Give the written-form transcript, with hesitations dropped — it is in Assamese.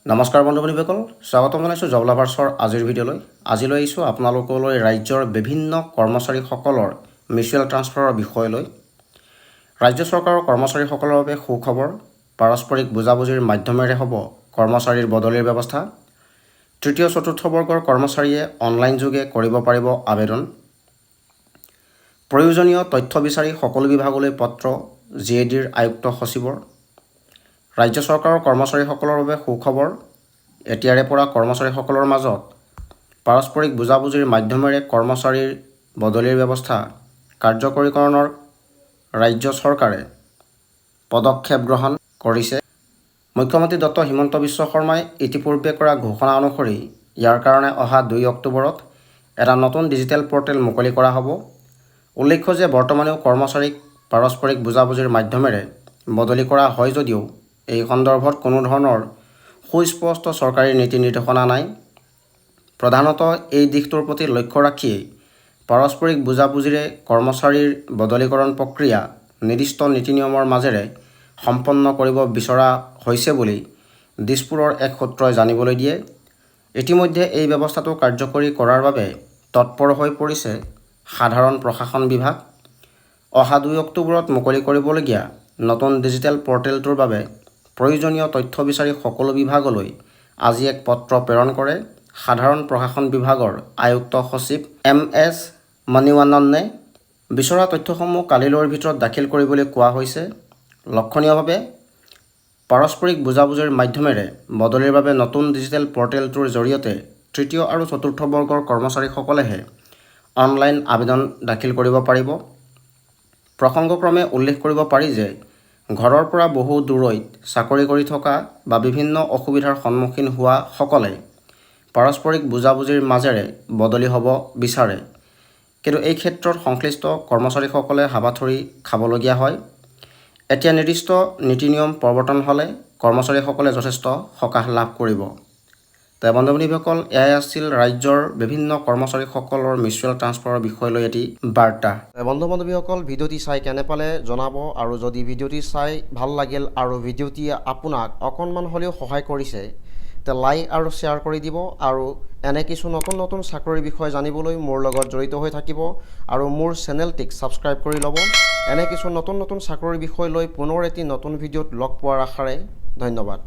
নমস্কাৰ বন্ধু-বান্ধৱীসকল, স্বাগতম জনাইছোঁ জব লাভাৰ্ছৰ আজিৰ ভিডিঅ'লৈ। আজিলৈ আহিছোঁ আপোনালোকলৈ ৰাজ্যৰ বিভিন্ন কৰ্মচাৰীসকলৰ মিউচুৱেল ট্ৰান্সফাৰৰ বিষয়লৈ। ৰাজ্য চৰকাৰৰ কৰ্মচাৰীসকলৰ বাবে সুখবৰ, পাৰস্পৰিক বুজাবুজিৰ মাধ্যমেৰে হ'ব কৰ্মচাৰীৰ বদলিৰ ব্যৱস্থা। তৃতীয় চতুৰ্থ বৰ্গৰ কৰ্মচাৰীয়ে অনলাইন যোগে কৰিব পাৰিব আবেদন। প্ৰয়োজনীয় তথ্য বিচাৰি সকলো বিভাগলৈ পত্ৰ GADৰ আয়ুক্ত সচিবৰ। ৰাজ্য চৰকাৰৰ কৰ্মচাৰীসকলৰ বাবে সুখবৰ, এতিয়াৰে পৰা কৰ্মচাৰীসকলৰ মাজত পাৰস্পৰিক বুজাবুজিৰ মাধ্যমেৰে কৰ্মচাৰীৰ বদলিৰ ব্যৱস্থা কাৰ্যকৰীকৰণৰ ৰাজ্য চৰকাৰে পদক্ষেপ গ্ৰহণ কৰিছে। মুখ্যমন্ত্ৰী ডক্টৰ হিমন্ত বিশ্ব শৰ্মাই ইতিপূৰ্বে কৰা ঘোষণা অনুসৰি ইয়াৰ কাৰণে অহা 2 অক্টোবৰত এটা নতুন ডিজিটেল পৰ্টেল মুকলি কৰা হ'ব। উল্লেখ্য যে বৰ্তমানেও কৰ্মচাৰীক পাৰস্পৰিক বুজাবুজিৰ মাধ্যমেৰে বদলি কৰা হয় যদিও এই সন্দৰ্ভত কোনো ধৰণৰ সুস্পষ্ট চৰকাৰী নীতি নিৰ্দেশনা নাই। প্ৰধানতঃ এই দিশটোৰ প্ৰতি লক্ষ্য ৰাখিয়েই পাৰস্পৰিক বুজাবুজিৰে কৰ্মচাৰীৰ বদলীকৰণ প্ৰক্ৰিয়া নিৰ্দিষ্ট নীতি নিয়মৰ মাজেৰে সম্পন্ন কৰিব বিচৰা হৈছে বুলি দিছপুৰৰ এক সূত্ৰই জানিবলৈ দিয়ে। ইতিমধ্যে এই ব্যৱস্থাটো কাৰ্যকৰী কৰাৰ বাবে তৎপৰ হৈ পৰিছে সাধাৰণ প্ৰশাসন বিভাগ। অহা 2 অক্টোবৰত মুকলি কৰিবলগীয়া নতুন ডিজিটেল পৰ্টেলটোৰ বাবে প্ৰয়োজনীয় তথ্য বিচাৰি সকলো বিভাগলৈ আজি এক পত্ৰ প্ৰেৰণ কৰে সাধাৰণ প্ৰশাসন বিভাগৰ আয়ুক্ত সচিব MS মণিৱন্ননে। বিচৰা তথ্যসমূহ কালিলৈৰ ভিতৰত দাখিল কৰিবলৈ কোৱা হৈছে। লক্ষণীয়ভাৱে পাৰস্পৰিক বুজাবুজিৰ মাধ্যমেৰে বদলিৰ বাবে নতুন ডিজিটেল পৰ্টেলটোৰ জৰিয়তে তৃতীয় আৰু চতুৰ্থ বৰ্গৰ কৰ্মচাৰীসকলেহে অনলাইন আবেদন দাখিল কৰিব পাৰিব। প্ৰসংগক্ৰমে উল্লেখ কৰিব পাৰি যে ঘৰৰ পৰা বহু দূৰৈত চাকৰি কৰি থকা বা বিভিন্ন অসুবিধাৰ সন্মুখীন হোৱা সকলে পাৰস্পৰিক বুজাবুজিৰ মাজেৰে বদলি হ'ব বিচাৰে, কিন্তু এই ক্ষেত্ৰত সংশ্লিষ্ট কৰ্মচাৰীসকলে হাবাথুৰি খাবলগীয়া হয়। এতিয়া নিৰ্দিষ্ট নীতি নিয়ম প্ৰৱৰ্তন হ'লে কৰ্মচাৰীসকলে যথেষ্ট সকাহ লাভ কৰিব। তো বন্ধু-বান্ধৱীসকল, এয়াই আছিল ৰাজ্যৰ বিভিন্ন কৰ্মচাৰীসকলৰ মিউচুৱেল ট্ৰান্সফাৰৰ বিষয়লৈ এটি বাৰ্তা। বন্ধু-বান্ধৱীসকল, ভিডিঅ'টি চাই কেনে পালে জনাব, আৰু যদি ভিডিঅ'টি চাই ভাল লাগিল আৰু ভিডিঅ'টিয়ে আপোনাক অকণমান হ'লেও সহায় কৰিছে তে লাইক আৰু শ্বেয়াৰ কৰি দিব, আৰু এনে কিছু নতুন নতুন চাকৰিৰ বিষয়ে জানিবলৈ মোৰ লগত জড়িত হৈ থাকিব আৰু মোৰ চেনেলটিক ছাবস্ক্ৰাইব কৰি ল'ব। এনে কিছু নতুন নতুন চাকৰিৰ বিষয় লৈ পুনৰ এটি নতুন ভিডিঅ'ত লগ পোৱাৰ আশাৰে ধন্যবাদ।